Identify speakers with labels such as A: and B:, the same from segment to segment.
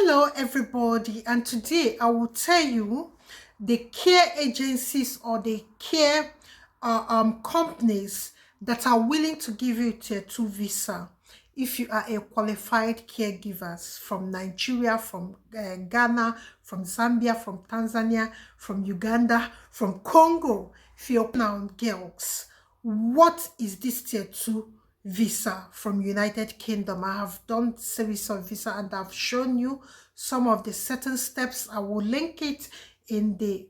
A: Hello everybody, and today I will tell you the care agencies or the care companies that are willing to give you tier 2 visa if you are a qualified caregivers from Nigeria, from Ghana, from Zambia, from Tanzania, from Uganda, from Congo. If you're now girls, what is this tier 2 visa from United Kingdom? I have done series of visa and I've shown you some of the certain steps. I will link it in the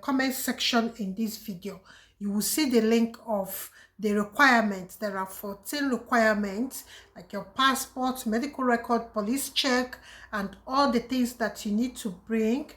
A: comment section in this video. You will see the link of the requirements. There are 14 requirements, like your passport, medical record, police check, and all the things that you need to bring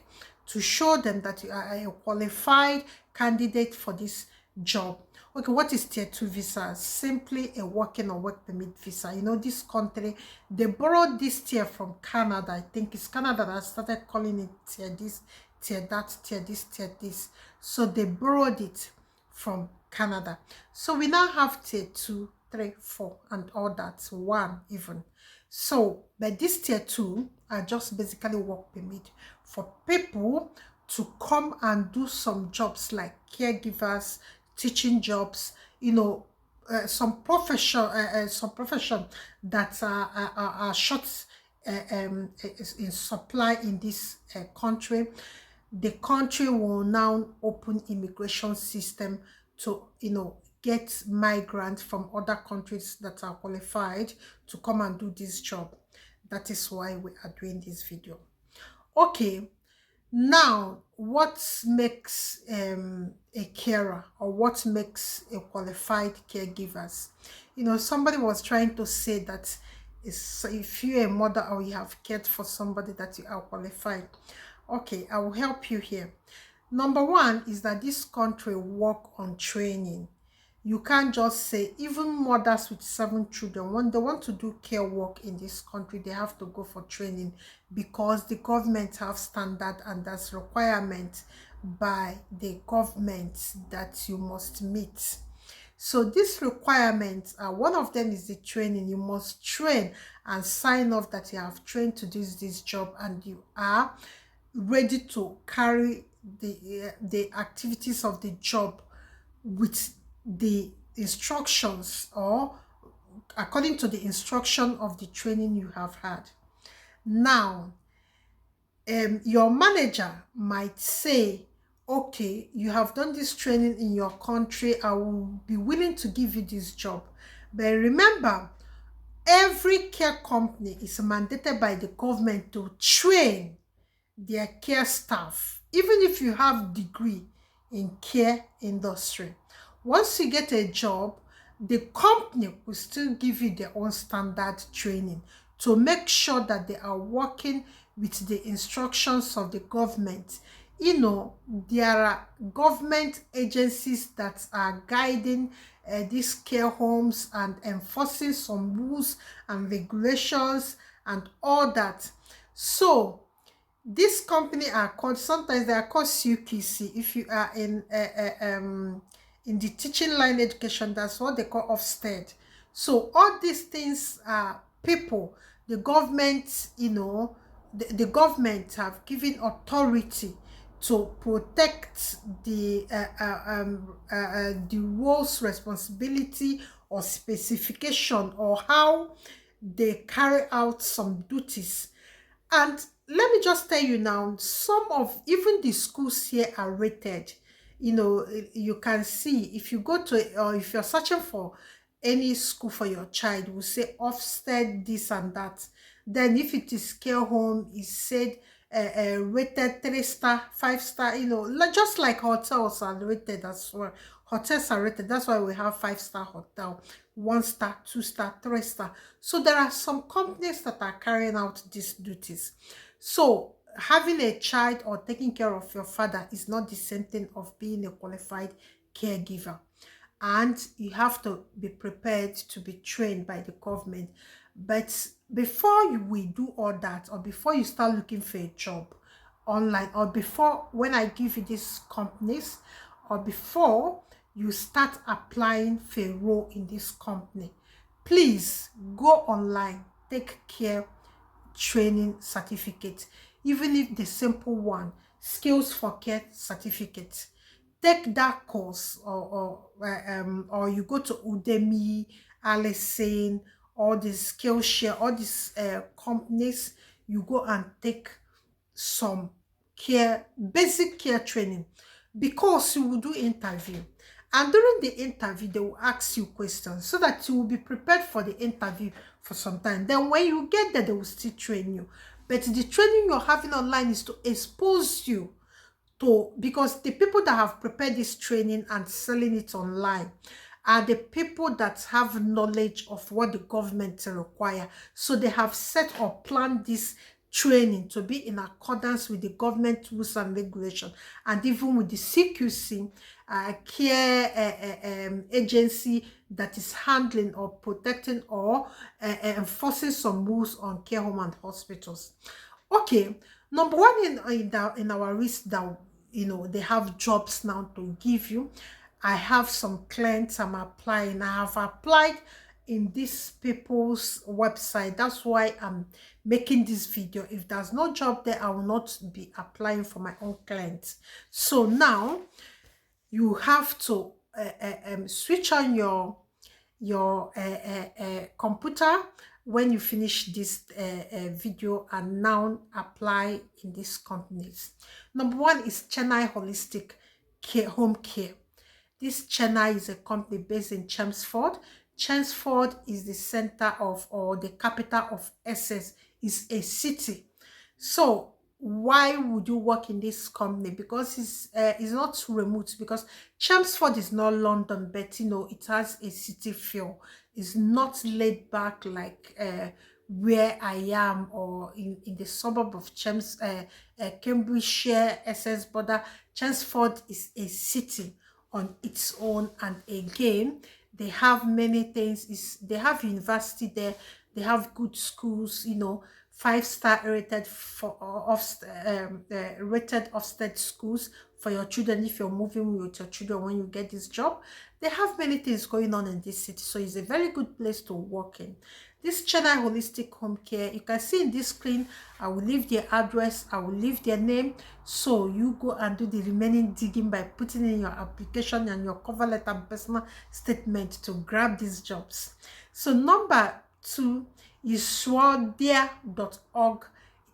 A: to show them that you are a qualified candidate for this job. Okay, what is tier 2 visa? Simply a working or work permit visa. You know, this country, they borrowed this tier from Canada. I think it's Canada that started calling it tier this, tier that, tier this, tier this. So they borrowed it from Canada. So we now have tier 2, 3, 4, and all that, 1 even. So, but this tier 2 are just basically work permit for people to come and do some jobs like caregivers, teaching jobs, you know, some profession that are short in supply in this country. The country will now open immigration system to, you know, get migrants from other countries that are qualified to come and do this job. That is why we are doing this video. Okay, now what makes a carer, or what makes a qualified caregivers? You know, somebody was trying to say that if you're a mother or you have cared for somebody, that you are qualified. Okay, I will help you here. Number one is that this country work on training. You can't just say, even mothers with 7 children, when they want to do care work in this country, they have to go for training, because the government have standard and that's requirement by the government that you must meet. So these requirements are, one of them is the training. You must train and sign off that you have trained to do this job and you are ready to carry the activities of the job with the instructions, or according to the instruction of the training you have had. Now, your manager might say, okay, you have done this training in your country, I will be willing to give you this job. But remember, every care company is mandated by the government to train their care staff, even if you have degree in care industry. Once you get a job, the company will still give you their own standard training to make sure that they are working with the instructions of the government. You know, there are government agencies that are guiding these care homes and enforcing some rules and regulations and all that. So this company are called, sometimes they are called CQC. If you are in the teaching line education, that's what they call Ofsted. So all these things are people, the government, you know, the government have given authority to protect the roles, responsibility, or specification, or how they carry out some duties. And let me just tell you now, some of even the schools here are rated. You know, you can see if you go to, or if you're searching for any school for your child, will say Ofsted this and that. Then if it is care home, it said rated 3-star, 5-star, you know, just like hotels are rated as well. Hotels are rated, that's why we have 5-star hotel, 1-star, 2-star, 3-star. So there are some companies that are carrying out these duties. So having a child or taking care of your father is not the same thing of being a qualified caregiver. And you have to be prepared to be trained by the government. But before we do all that, or before you start looking for a job online, or before when I give you these companies, or before you start applying for a role in this company, please go online, take care, training certificate, even if the simple one, skills for care certificate. Take that course, or you go to Udemy, Allison, all these Skillshare, all these companies. You go and take some basic care training, because you will do interview, and during the interview they will ask you questions so that you will be prepared for the interview for some time. Then when you get there, they will still train you, but the training you're having online is to expose you to, because the people that have prepared this training and selling it online are the people that have knowledge of what the government require. So they have set or planned this training to be in accordance with the government rules and regulation, and even with the CQC care agency that is handling or protecting or enforcing some rules on care home and hospitals. Okay, number one in our list that they have jobs now to give you. I have some clients I'm applying. I have applied in these people's website. That's why I'm making this video. If there's no job there, I will not be applying for my own clients. So now you have to switch on your computer when you finish this video, and now apply in these companies. Number one is Chennai Holistic Care Home Care. This Chennai is a company based in Chelmsford. Chelmsford is the center of, or the capital of Essex, is a city. So why would you work in this company? Because it's not too remote, because Chelmsford is not London, but it has a city feel. It's not laid back like where I am, or in the suburb of Cambridgeshire, Essex border. Chelmsford is a city on its own, and again they have many things. They have university there, they have good schools, 5-star rated for rated Ofsted schools for your children if you're moving with your children when you get this job. They have many things going on in this city, so it's a very good place to work in. This Chennai Holistic Home Care, you can see in this screen, I will leave their address, I will leave their name, so you go and do the remaining digging by putting in your application and your cover letter and personal statement to grab these jobs. So number 2 is swadia.org.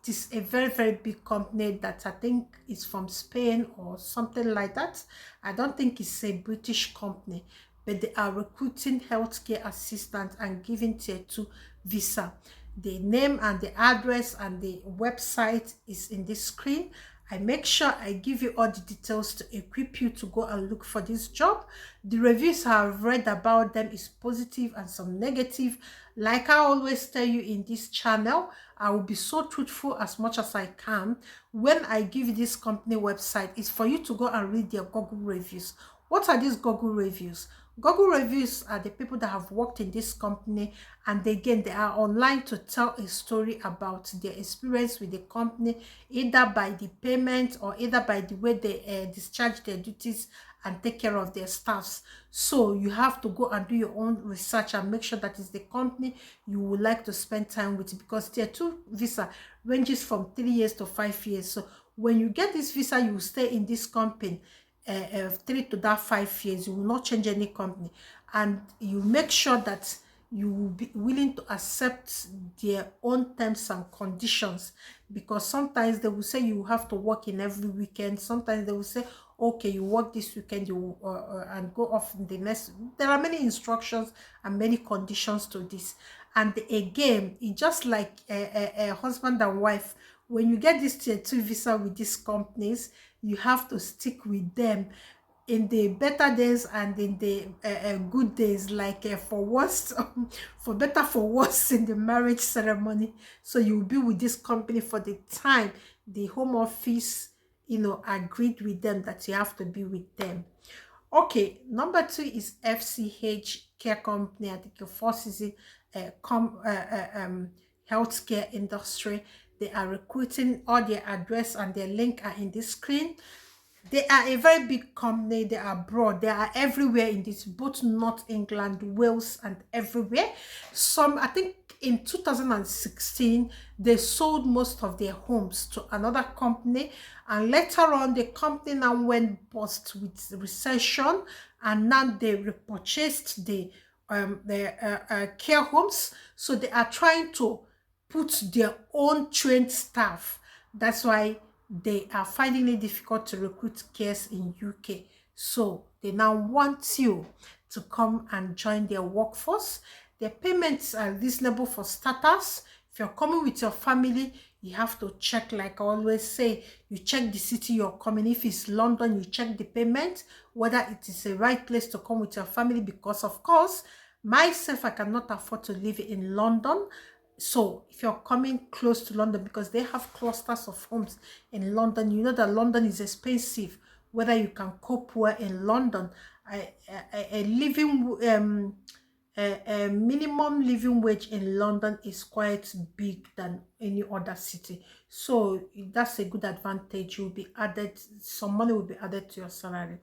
A: It is a very, very big company that I think is from Spain or something like that. I don't think it's a British company, but they are recruiting healthcare assistants and giving tier 2 visa. The name and the address and the website is in this screen. I make sure I give you all the details to equip you to go and look for this job. The reviews I've read about them is positive and some negative. Like I always tell you in this channel, I will be so truthful as much as I can. When I give you this company website, it's for you to go and read their Google reviews. What are these Google reviews? Google reviews are the people that have worked in this company, and again, they are online to tell a story about their experience with the company, either by the payment or either by the way they discharge their duties and take care of their staffs. So you have to go and do your own research and make sure that it's the company you would like to spend time with, because tier 2 visa ranges from 3 years to 5 years. So when you get this visa, you will stay in this company 3 to that 5 years. You will not change any company, and you make sure that you will be willing to accept their own terms and conditions, because sometimes they will say you have to work in every weekend. Sometimes they will say, okay, you work this weekend, you and go off in the next. There are many instructions and many conditions to this. And again, it's just like a husband and wife. When you get this tier 2 visa with these companies, you have to stick with them in the better days and in the good days, like for worse, for better, for worse, in the marriage ceremony. So you'll be with this company for the time the home office agreed with them that you have to be with them. Okay, number 2 is FCH Care Company. I think it forces it healthcare industry. They are recruiting. All their address and their link are in this screen. They are a very big company. They are abroad. They are everywhere in this, both North England, Wales, and everywhere. Some, I think in 2016, they sold most of their homes to another company. And later on, the company now went bust with recession. And now they repurchased the care homes. So they are trying to put their own trained staff. That's why they are finding it difficult to recruit cares in UK. So they now want you to come and join their workforce. Their payments are reasonable for starters. If you're coming with your family, you have to check, like I always say, you check the city you're coming. If it's London, you check the payment, whether it is the right place to come with your family, because of course, myself, I cannot afford to live in London. So if you're coming close to London, because they have clusters of homes in London, you know that London is expensive, whether you can cope well in London. A minimum living wage in London is quite big than any other city. So that's a good advantage. You'll be added, some money will be added to your salary.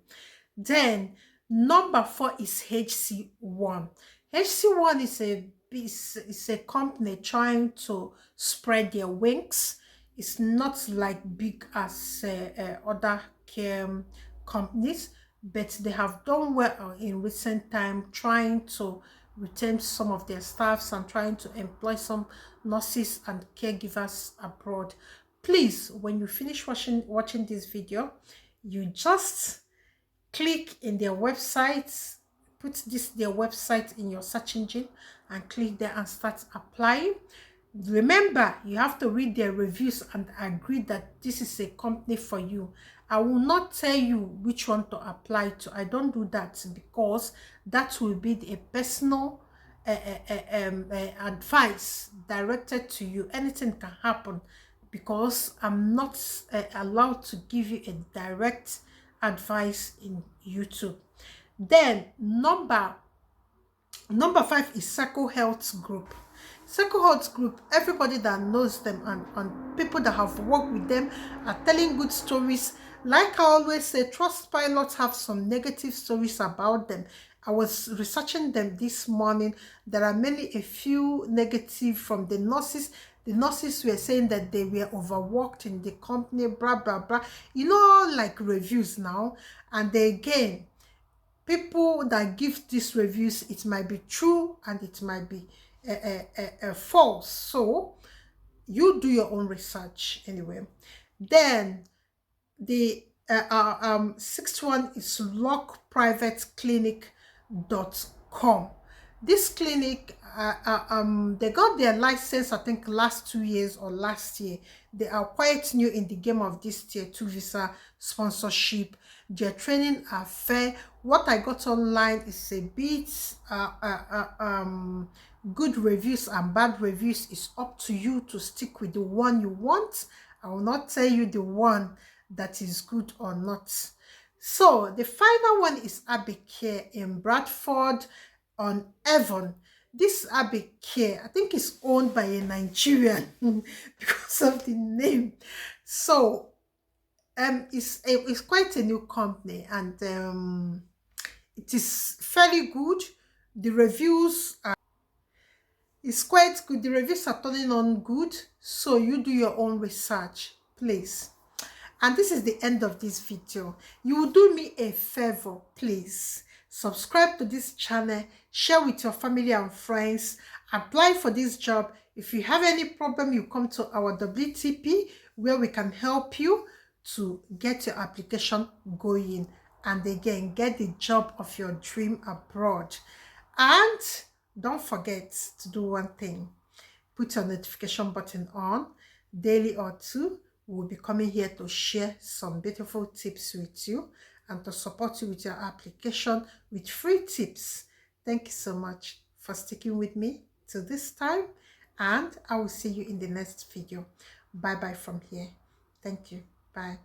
A: Then number 4 is HC1. HC1 is a company trying to spread their wings. It's not like big as other care companies, but they have done well in recent time, trying to retain some of their staffs and trying to employ some nurses and caregivers abroad. Please, when you finish watching this video, you just click in their websites, put their website in your search engine and click there and start applying. Remember, you have to read their reviews and agree that this is a company for you. I will not tell you which one to apply to. I don't do that, because that will be a personal advice directed to you. Anything can happen, because I'm not allowed to give you a direct advice in YouTube. Then number 5 is Circle Health Group. Circle Health Group, everybody that knows them and people that have worked with them are telling good stories. Like I always say, Trustpilot have some negative stories about them. I was researching them this morning. There are a few negative from the nurses. The nurses were saying that they were overworked in the company, blah, blah, blah. You know, like reviews now. And again, people that give these reviews, it might be true and it might be false. So you do your own research anyway. Then the sixth one is lockprivateclinic.com. This clinic, they got their license, I think, last 2 years or last year. They are quite new in the game of this tier 2 visa sponsorship. Their training are fair. What I got online is a bit good reviews and bad reviews. Is up to you to stick with the one you want. I will not tell you the one that is good or not. So the final one is Abbey Care in Bradford on Avon. This Abbey Care, I think, is owned by a Nigerian because of the name. So it's quite a new company, and it is fairly good. The reviews are quite good. The reviews are turning on good. So you do your own research, please. And this is the end of this video. You will do me a favor, please. Subscribe to this channel, share with your family and friends, apply for this job. If you have any problem, you come to our WTP, where we can help you to get your application going, and again, get the job of your dream abroad. And don't forget to do one thing: put your notification button on. Daily or two, we'll be coming here to share some beautiful tips with you and to support you with your application with free tips. Thank you so much for sticking with me till this time, and I will see you in the next video. Bye bye from here. Thank you. Bye.